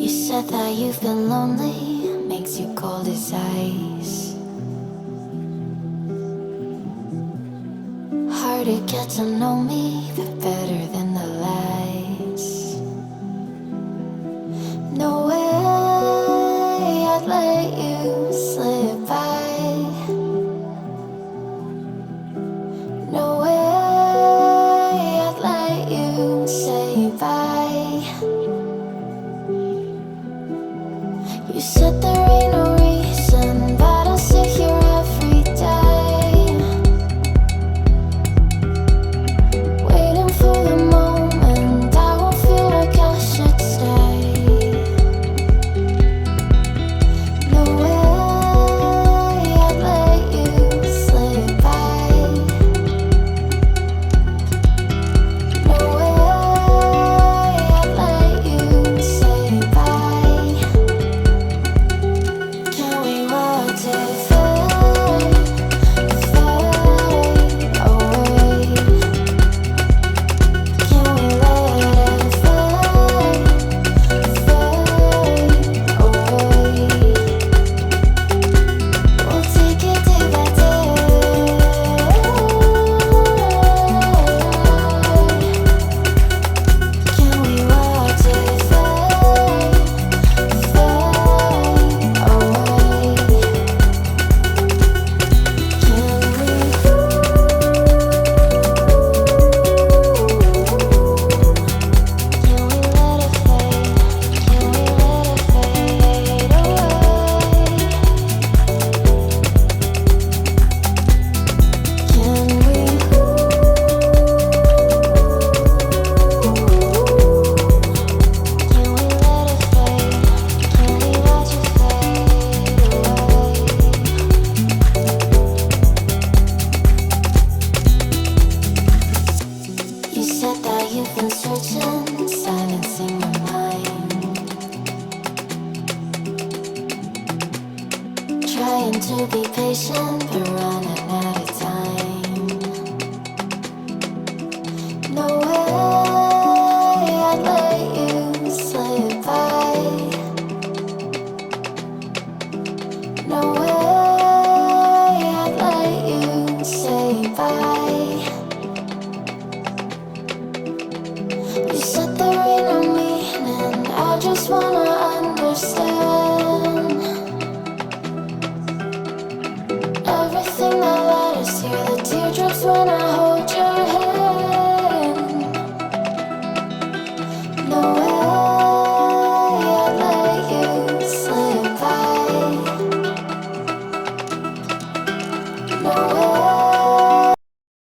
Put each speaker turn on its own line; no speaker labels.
said that you've been lonely, makes you cold as ice. Hard to get to know me, but better than the lies. No way I'd let you slip by. No way I'd let you say bye. You said there ain't no reason, but I'll sit here every day, waiting for the moment I won't feel like I should stay. No way I'd let you slip by. No way I'd let you say bye. Can we watch it fade, fade away? Can we let it fade, fade away? We'll take it day by day. Can we watch it fade, fade away? Can we let it fade? Can we let it fade away? Can we let it fade? Can we watch it fade away? You said that you've been searching, silencing your mind, trying to be patient, but running out of time. No way I'd let you slip by. No way I'd let you say bye. You said there ain't no meaning, I just wanna understand everything that led us here, the teardrops when I hold your hand. No way I'd let you slip by. No way